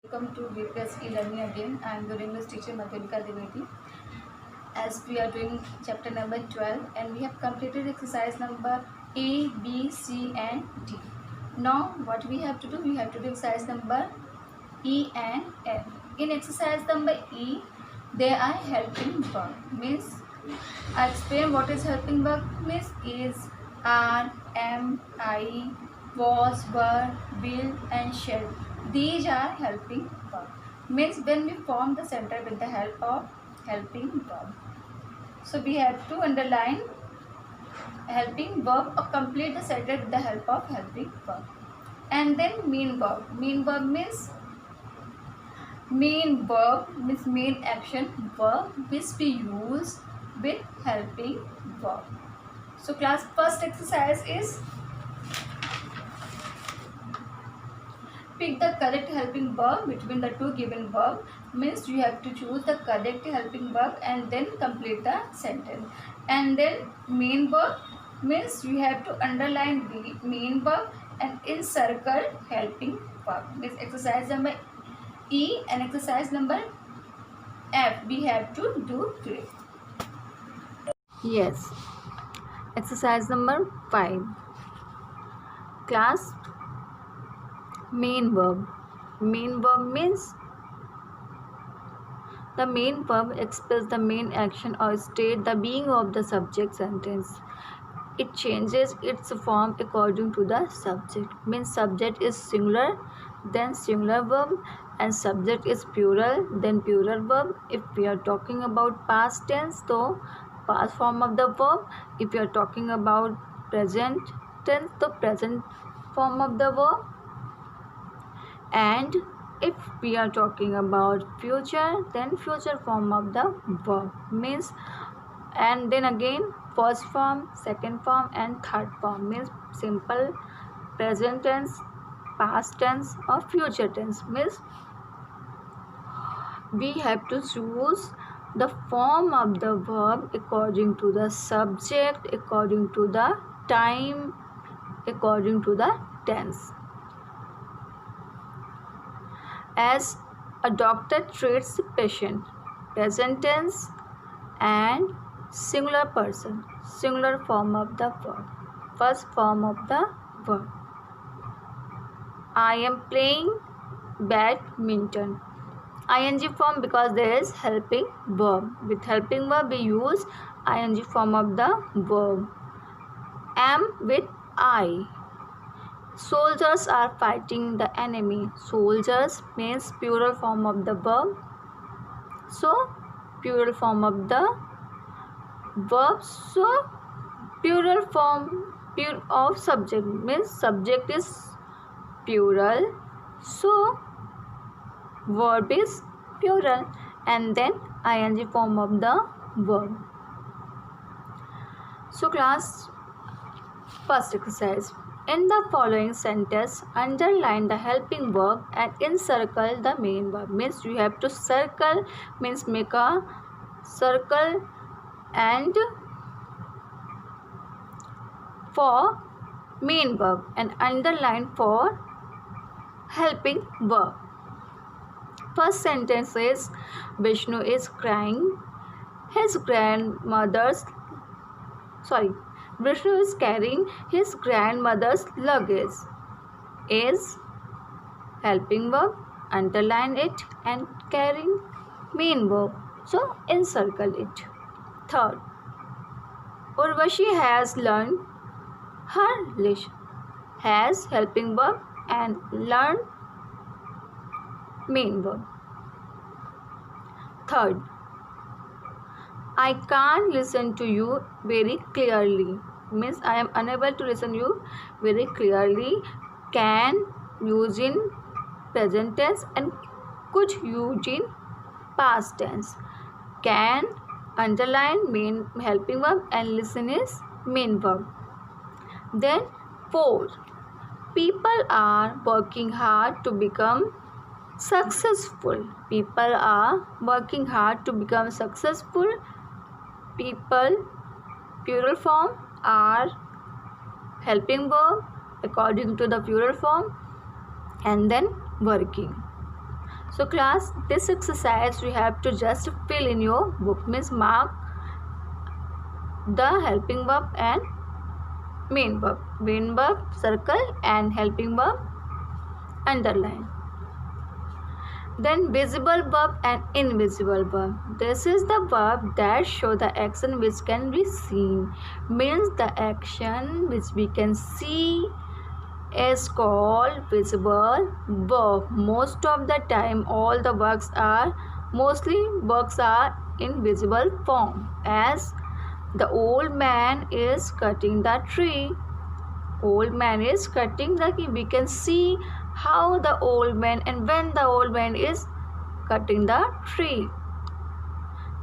Welcome to BPS e-learning again. I am your English teacher Madhurika Dwivedi. As we are doing chapter number 12 and we have completed exercise number A, B, C and D. Now what we have to do? We have to do exercise number E and F. In exercise number E, there are helping verb. Means I explain what is helping verb. Means is, are, am, I, was, were, will and shall. These are helping verb. Means when we form the sentence with the help of helping verb. So we have to underline helping verb or complete the sentence with the help of helping verb. And then mean verb. Mean verb means main action verb which we use with helping verb. So class, first exercise is pick the correct helping verb between the two given verb. Means you have to choose the correct helping verb and then complete the sentence. And then main verb means you have to underline the main verb and encircle helping verb. This exercise number E and exercise number F we have to do today. Yes. Exercise number 5. Class, main verb. Main verb means the main verb expresses the main action or state the being of the subject sentence. It changes its form according to the subject. Means subject is singular, then singular verb, and subject is plural, then plural verb. If we are talking about past tense, so past form of the verb. If we are talking about present tense, the present form of the verb. And if we are talking about future, then future form of the verb. Means, and then again first form, second form and third form. Means simple, present tense, past tense or future tense. Means we have to choose the form of the verb according to the subject, according to the time, according to the tense. As a doctor treats patient, present tense and singular person, singular form of the verb, first form of the verb. I am playing badminton. ing form because there is helping verb. With helping verb we use ing form of the verb. Am with I. Soldiers are fighting the enemy. Soldiers means plural form of the verb. So plural form of the verb. So plural form of subject means subject is plural. So verb is plural and then ing form of the verb. So class, first exercise. In the following sentence, underline the helping verb and encircle the main verb. Means you have to circle, means make a circle, and for main verb and underline for helping verb. First sentence is Vishnu is crying. Vishnu is carrying his grandmother's luggage. Is helping verb, underline it, and carrying main verb. So encircle it. Third, Urvashi has learned her lesson. Has helping verb and learn main verb. Third, I can't listen to you very clearly. Means I am unable to listen you very clearly. Can use in present tense and could use in past tense. Can underline main helping verb and listen is main verb. Then 4, people are working hard to become successful. People are working hard to become successful. People plural form, are helping verb according to the plural form, and then working. So class, this exercise you have to just fill in your book, means mark the helping verb and main verb. Main verb circle and helping verb underline. Then visible verb and invisible verb. This is the verb that show the action which can be seen. Means the action which we can see is called visible verb. Most of the time all the works are in visible form. As the old man is cutting the tree. Old man is cutting the tree. We can see how the old man and when the old man is cutting the tree.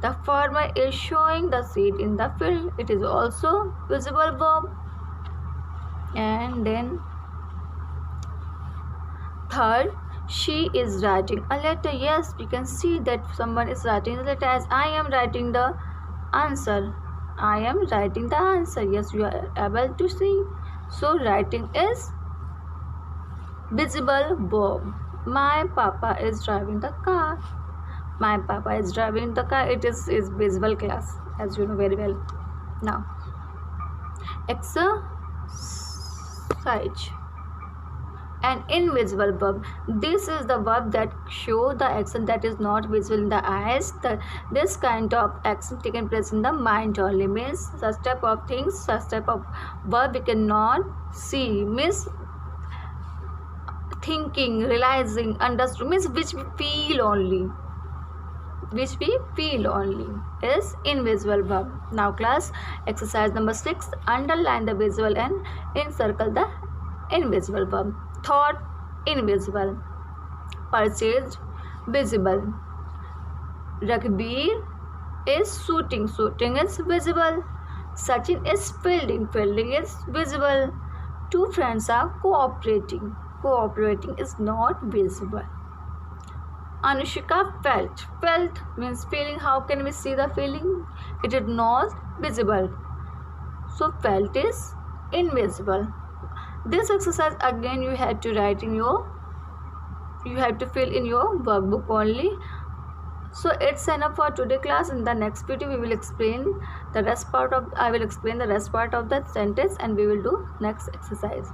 The farmer is showing the seed in the field. It is also visible verb. And then third, she is writing a letter. Yes, we can see that someone is writing the letter, as I am writing the answer. I am writing the answer. Yes, you are able to see. So writing is visible verb. My papa is driving the car. My papa is driving the car. It is visible class, as you know very well. Now, exercise. An invisible verb. This is the verb that show the action that is not visible in the eyes. This kind of action taken place in the mind only. Means such type of things, such type of verb we cannot see. Means thinking, realizing, understood. Means which we feel only. Which we feel only is invisible verb. Now class, exercise number 6. Underline the visible and encircle the invisible verb. Thought, invisible. Purchased, visible. Raghbir is shooting. Shooting is visible. Sachin is fielding. Fielding is visible. Two friends are cooperating. Cooperating is not visible. Anushika felt. Felt means feeling. How can we see the feeling? It is not visible. So felt is invisible. This exercise again you have to write in your, you have to fill in your workbook only. So it's enough for today class. In the next video we will explain the rest part of, I will explain the rest part of that sentence and we will do next exercise.